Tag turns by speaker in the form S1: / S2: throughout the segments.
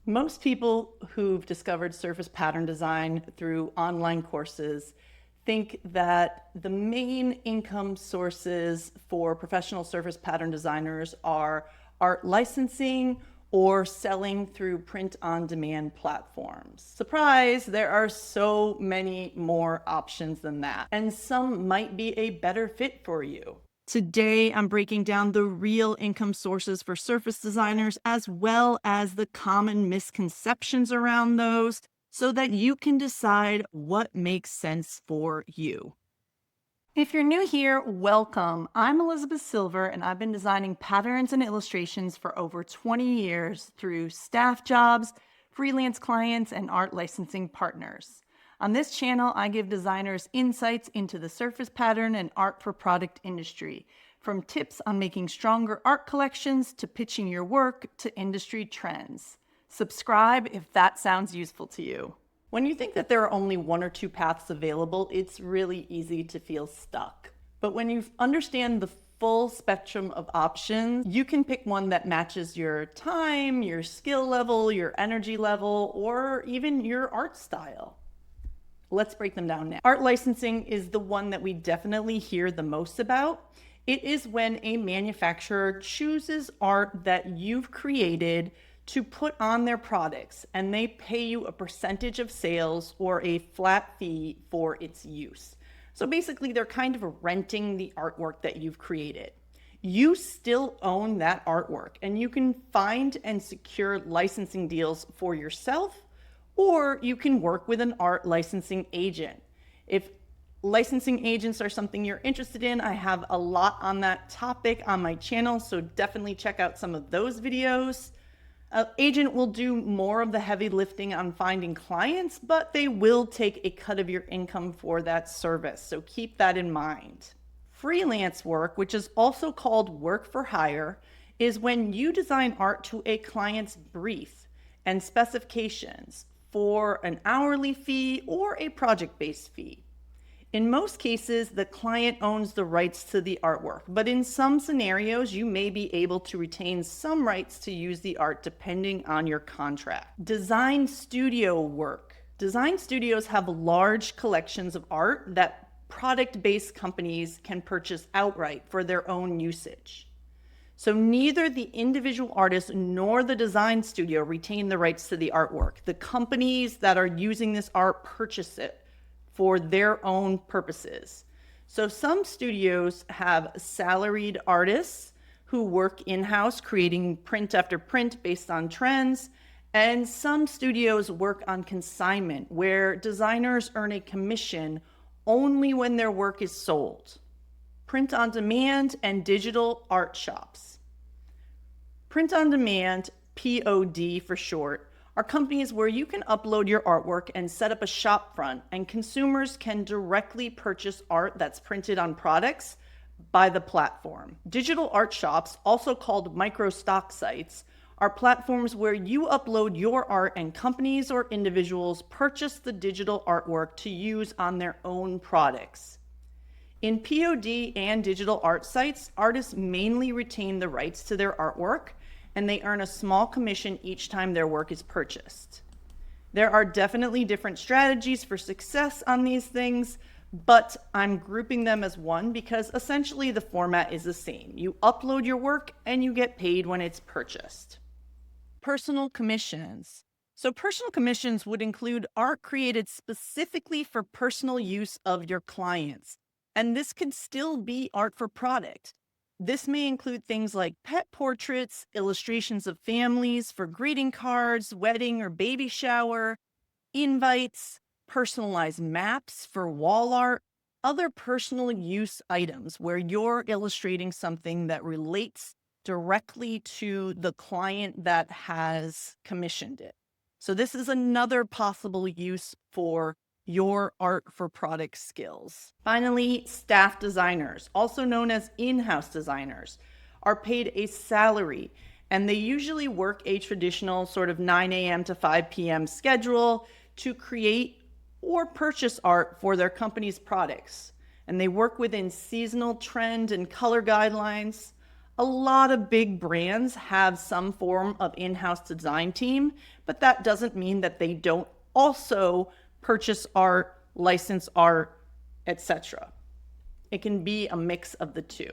S1: Most people who've discovered surface pattern design through online courses think that the main income sources for professional surface pattern designers are art licensing or selling through print-on-demand platforms. Surprise, there are so many more options than that, and some might be a better fit for you. Today, I'm breaking down the real income sources for surface designers, as well as the common misconceptions around those, so that you can decide what makes sense for you. If you're new here, welcome. I'm Elizabeth Silver, and I've been designing patterns and illustrations for over 20 years through staff jobs, freelance clients, and art licensing partners. On this channel, I give designers insights into the surface pattern and art for product industry, from tips on making stronger art collections to pitching your work to industry trends. Subscribe if that sounds useful to you. When you think that there are only one or two paths available, it's really easy to feel stuck. But when you understand the full spectrum of options, you can pick one that matches your time, your skill level, your energy level, or even your art style. Let's break them down now. Art licensing is the one that we definitely hear the most about. It is when a manufacturer chooses art that you've created to put on their products, and they pay you a percentage of sales or a flat fee for its use. So basically, they're kind of renting the artwork that you've created. You still own that artwork, and you can find and secure licensing deals for yourself, or you can work with an art licensing agent. If licensing agents are something you're interested in, I have a lot on that topic on my channel, so definitely check out some of those videos. An agent will do more of the heavy lifting on finding clients, but they will take a cut of your income for that service, so keep that in mind. Freelance work, which is also called work for hire, is when you design art to a client's brief and specifications for an hourly fee or a project-based fee. In most cases, the client owns the rights to the artwork, but in some scenarios, you may be able to retain some rights to use the art depending on your contract. Design studio work. Design studios have large collections of art that product-based companies can purchase outright for their own usage. So neither the individual artist nor the design studio retain the rights to the artwork. The companies that are using this art purchase it for their own purposes. So some studios have salaried artists who work in-house creating print after print based on trends, and some studios work on consignment where designers earn a commission only when their work is sold. Print on demand and digital art shops. Print on demand, POD for short, are companies where you can upload your artwork and set up a shop front, and consumers can directly purchase art that's printed on products by the platform. Digital art shops, also called micro stock sites, are platforms where you upload your art and companies or individuals purchase the digital artwork to use on their own products. In POD and digital art sites, artists mainly retain the rights to their artwork, and they earn a small commission each time their work is purchased. There are definitely different strategies for success on these things, but I'm grouping them as one because essentially the format is the same. You upload your work and you get paid when it's purchased. Personal commissions. So personal commissions would include art created specifically for personal use of your clients, and this can still be art for product. This may include things like pet portraits, illustrations of families for greeting cards, wedding or baby shower, invites, personalized maps for wall art, other personal use items where you're illustrating something that relates directly to the client that has commissioned it. So this is another possible use for your art for product skills. Finally, staff designers, also known as in-house designers, are paid a salary, and they usually work a traditional sort of 9 a.m. to 5 p.m. schedule to create or purchase art for their company's products. And they work within seasonal trend and color guidelines. A lot of big brands have some form of in-house design team, but that doesn't mean that they don't also purchase art, license art, etc. It can be a mix of the two.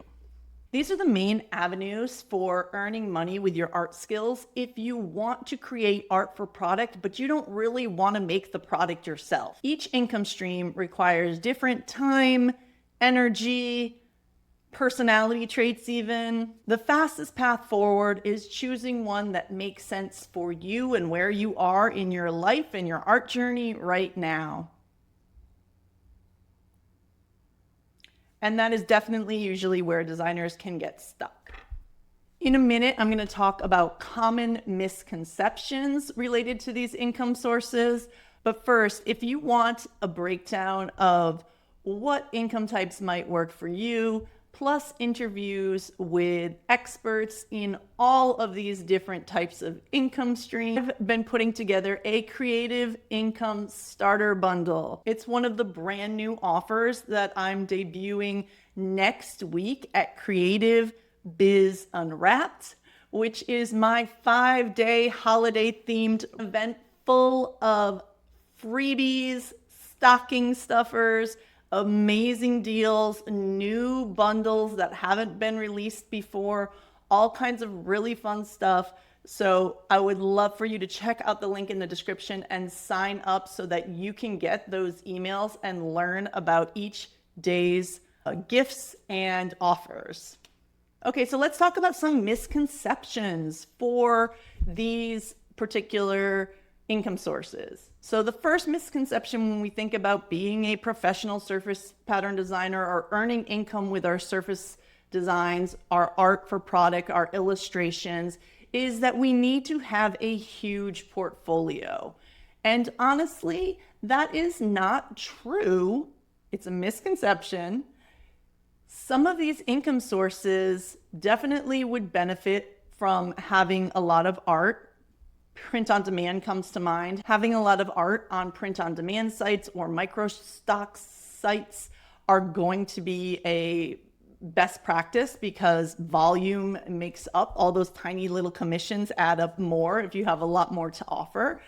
S1: These are the main avenues for earning money with your art skills if you want to create art for product, but you don't really want to make the product yourself. Each income stream requires different time, energy, personality traits even. The fastest path forward is choosing one that makes sense for you and where you are in your life and your art journey right now. And that is definitely usually where designers can get stuck. In a minute, I'm going to talk about common misconceptions related to these income sources. But first, if you want a breakdown of what income types might work for you, plus interviews with experts in all of these different types of income streams, I've been putting together a creative income starter bundle. It's one of the brand new offers that I'm debuting next week at Creative Biz Unwrapped, which is my 5-day holiday themed event full of freebies, stocking stuffers, amazing deals, new bundles that haven't been released before, all kinds of really fun stuff. So I would love for you to check out the link in the description and sign up so that you can get those emails and learn about each day's gifts and offers. Okay, so let's talk about some misconceptions for these particular income sources. So the first misconception when we think about being a professional surface pattern designer or earning income with our surface designs, our art for product, our illustrations, is that we need to have a huge portfolio. And honestly, that is not true. It's a misconception. Some of these income sources definitely would benefit from having a lot of art. Print on demand comes to mind. Having a lot of art on print on demand sites or micro stock sites are going to be a best practice because volume makes up all those tiny little commissions add up more if you have a lot more to offer.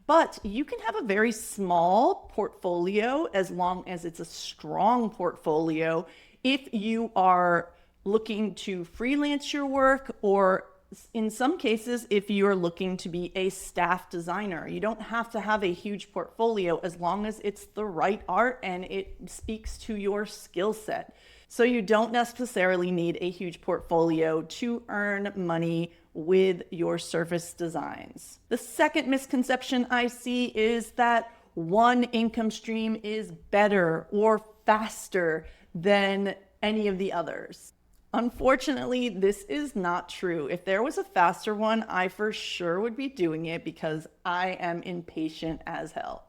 S1: But you can have a very small portfolio as long as it's a strong portfolio if you are looking to freelance your work, or in some cases, if you're looking to be a staff designer. You don't have to have a huge portfolio as long as it's the right art and it speaks to your skill set. So you don't necessarily need a huge portfolio to earn money with your surface designs. The second misconception I see is that one income stream is better or faster than any of the others. Unfortunately, this is not true. If there was a faster one, I for sure would be doing it because I am impatient as hell.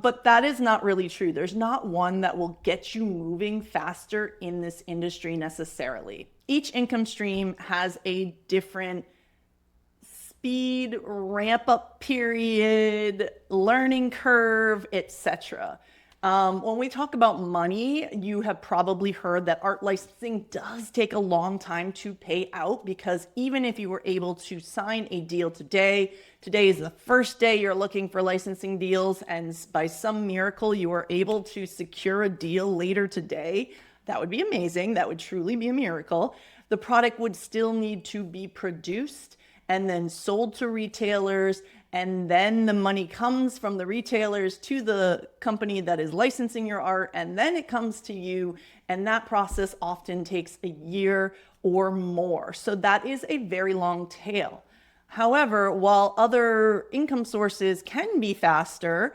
S1: But that is not really true. There's not one that will get you moving faster in this industry necessarily. Each income stream has a different speed, ramp up period, learning curve, etc. When we talk about money, you have probably heard that art licensing does take a long time to pay out because even if you were able to sign a deal today is the first day you're looking for licensing deals, and by some miracle you are able to secure a deal later today, that would be amazing. That would truly be a miracle. The product would still need to be produced and then sold to retailers, and then the money comes from the retailers to the company that is licensing your art, and then it comes to you, and that process often takes a year or more. So that is a very long tail. However, while other income sources can be faster,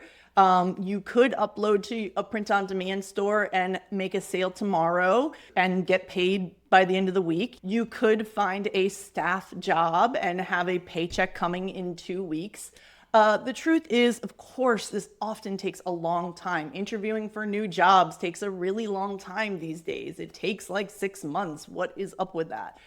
S1: you could upload to a print-on-demand store and make a sale tomorrow and get paid by the end of the week. You could find a staff job and have a paycheck coming in 2 weeks. The truth is, of course, this often takes a long time. Interviewing for new jobs takes a really long time these days. It takes like 6 months. What is up with that?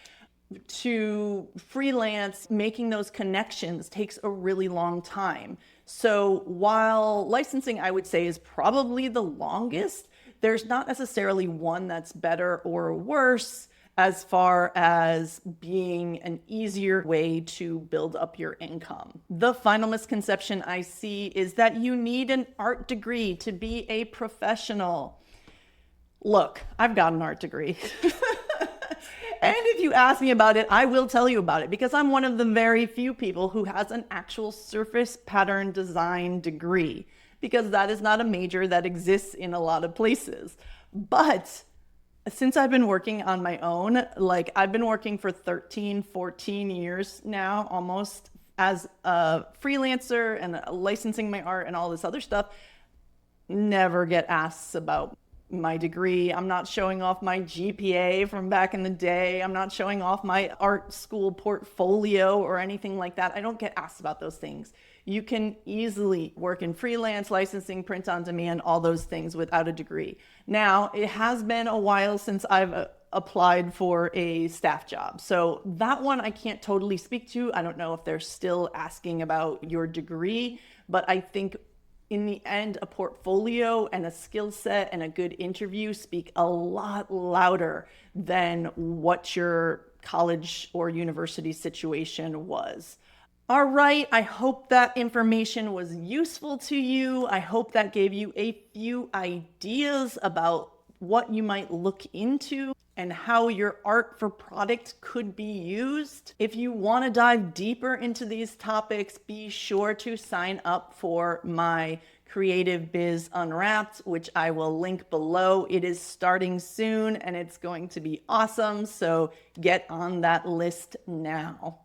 S1: To freelance, making those connections takes a really long time. So while licensing, I would say, is probably the longest, there's not necessarily one that's better or worse as far as being an easier way to build up your income. The final misconception I see is that you need an art degree to be a professional. Look, I've got an art degree. And if you ask me about it, I will tell you about it because I'm one of the very few people who has an actual surface pattern design degree, because that is not a major that exists in a lot of places. But since I've been working on my own, like I've been working for 13, 14 years now, almost, as a freelancer and licensing my art and all this other stuff, never get asked about my degree. I'm not showing off my GPA from back in the day. I'm not showing off my art school portfolio or anything like that. I don't get asked about those things. You can easily work in freelance, licensing, print on demand, all those things without a degree. Now, it has been a while since I've applied for a staff job. So that one I can't totally speak to. I don't know if they're still asking about your degree, but I think in the end, a portfolio and a skill set and a good interview speak a lot louder than what your college or university situation was. All right, I hope that information was useful to you. I hope that gave you a few ideas about what you might look into and how your art for product could be used. If you want to dive deeper into these topics, be sure to sign up for my Creative Biz Unwrapped, which I will link below. It is starting soon and it's going to be awesome. So get on that list now.